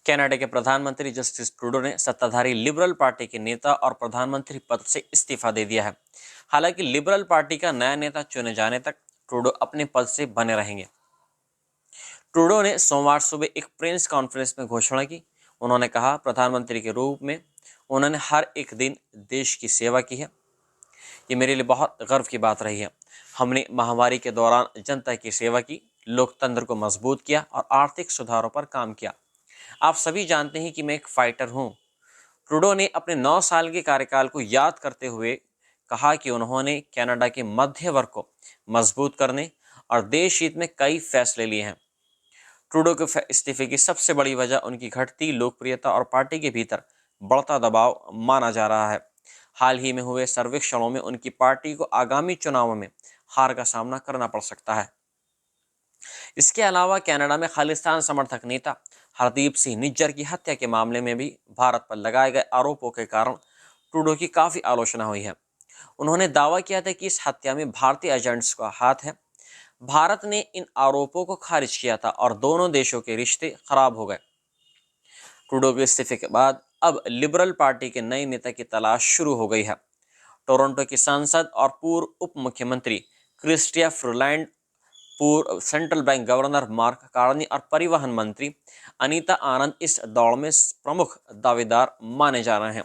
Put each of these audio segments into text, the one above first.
Canada के प्रधानमंत्री Justin Trudeau ने सत्ताधारी लिबरल पार्टी के नेता और प्रधानमंत्री पद से इस्तीफा दे दिया है। हालांकि लिबरल पार्टी का नया नेता चुने जाने तक ट्रूडो अपने पद से बने रहेंगे। ट्रूडो ने सोमवार सुबह एक प्रेस कॉन्फ्रेंस में घोषणा की। उन्होंने कहा, प्रधानमंत्री के रूप में उन्होंने हर एक दिन देश की सेवा की है। ये मेरे लिए बहुत गर्व की बात रही है। हमने महामारी के दौरान जनता की सेवा की, लोकतंत्र को मजबूत किया और आर्थिक सुधारों पर काम किया। आप सभी जानते हैं कि मैं एक फाइटर हूं। ट्रूडो ने अपने 9 साल के कार्यकाल को याद करते हुए कहा कि उन्होंने कनाडा के मध्य वर्ग को मजबूत करने और देश हित में कई फैसले लिए हैं। ट्रूडो के इस्तीफे की सबसे बड़ी वजह उनकी घटती लोकप्रियता और पार्टी के भीतर बढ़ता दबाव माना जा रहा है। हाल ही में हुए सर्वेक्षणों में उनकी पार्टी को आगामी चुनावों में हार का सामना करना पड़ सकता है। इसके अलावा कनाडा में खालिस्तान समर्थक नेता हरदीप सिंह निज्जर की हत्या के मामले में भी भारत पर लगाए गए आरोपों के कारण ट्रूडो की काफ़ी आलोचना हुई है। उन्होंने दावा किया था कि इस हत्या में भारतीय एजेंट्स का हाथ है। भारत ने इन आरोपों को खारिज किया था और दोनों देशों के रिश्ते खराब हो गए। ट्रूडो के इस्तीफे के बाद अब लिबरल पार्टी के नए नेता की तलाश शुरू हो गई है। टोरंटो की सांसद और पूर्व उप मुख्यमंत्री क्रिस्टिया फ्रीलैंड, पूर्व central bank governor mark Carney और परिवहन मंत्री अनीता आनंद इस दौड़ में प्रमुख दावेदार माने जा रहे हैं।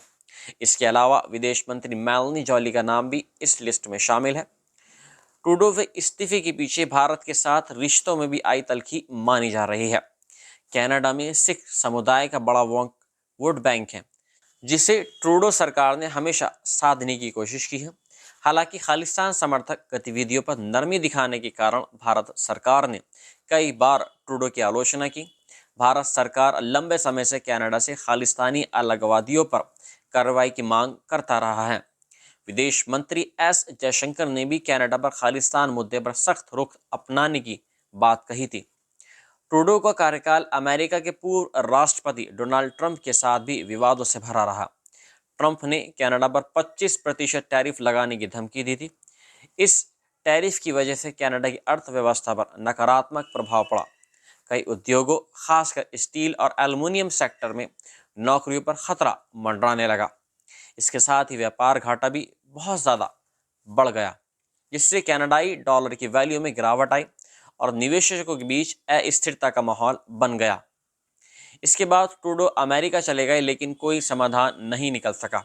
इसके अलावा विदेश मंत्री मेलानी जॉली का नाम भी इस लिस्ट में शामिल है। ट्रूडो के इस्तीफे के पीछे भारत के साथ रिश्तों में भी आई तलखी मानी जा रही है। कनाडा में सिख समुदाय का बड़ा वोट बैंक है, जिसे ट्रूडो सरकार ने हमेशा साथ देने की कोशिश की है। हालांकि खालिस्तान समर्थक गतिविधियों पर नरमी दिखाने के कारण भारत सरकार ने कई बार ट्रूडो की आलोचना की। भारत सरकार लंबे समय से कनाडा से खालिस्तानी अलगवादियों पर कार्रवाई की मांग करता रहा है। विदेश मंत्री एस जयशंकर ने भी कनाडा पर खालिस्तान मुद्दे पर सख्त रुख अपनाने की बात कही थी। ट्रूडो का कार्यकाल अमेरिका के पूर्व राष्ट्रपति डोनाल्ड ट्रंप के साथ भी विवादों से भरा रहा। ट्रंप ने कनाडा पर 25% टैरिफ लगाने की धमकी दी थी। इस टैरिफ की वजह से कनाडा की अर्थव्यवस्था पर नकारात्मक प्रभाव पड़ा। कई उद्योगों, खासकर स्टील और एल्युमिनियम सेक्टर में नौकरियों पर खतरा मंडराने लगा। इसके साथ ही व्यापार घाटा भी बहुत ज़्यादा बढ़ गया, जिससे कनाडाई डॉलर की वैल्यू में गिरावट आई और निवेशकों के बीच अस्थिरता का माहौल बन गया। इसके बाद ट्रूडो अमेरिका चले गए, लेकिन कोई समाधान नहीं निकल सका।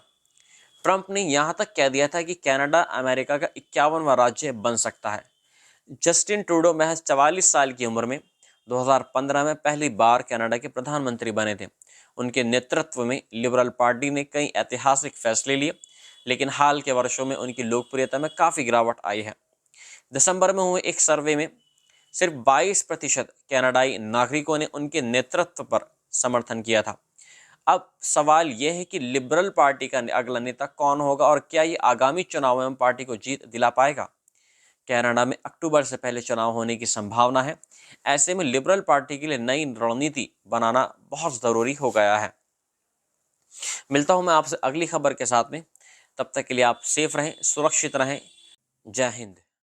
ट्रंप ने यहाँ तक कह दिया था कि कनाडा अमेरिका का 51वां राज्य बन सकता है। जस्टिन ट्रूडो महज 44 साल की उम्र में 2015 में पहली बार कनाडा के प्रधानमंत्री बने थे। उनके नेतृत्व में लिबरल पार्टी ने कई ऐतिहासिक फैसले लिए, लेकिन हाल के वर्षों में उनकी लोकप्रियता में काफ़ी गिरावट आई है। दिसंबर में हुए एक सर्वे में सिर्फ 22% कनाडाई नागरिकों ने उनके नेतृत्व पर समर्थन किया था। अब सवाल यह है कि लिबरल पार्टी का अगला नेता कौन होगा और क्या ये आगामी चुनावों में पार्टी को जीत दिला पाएगा। कनाडा में अक्टूबर से पहले चुनाव होने की संभावना है। ऐसे में लिबरल पार्टी के लिए नई रणनीति बनाना बहुत ज़रूरी हो गया है। मिलता हूं मैं आपसे अगली खबर के साथ में। तब तक के लिए आप सेफ रहें, सुरक्षित रहें। जय हिंद।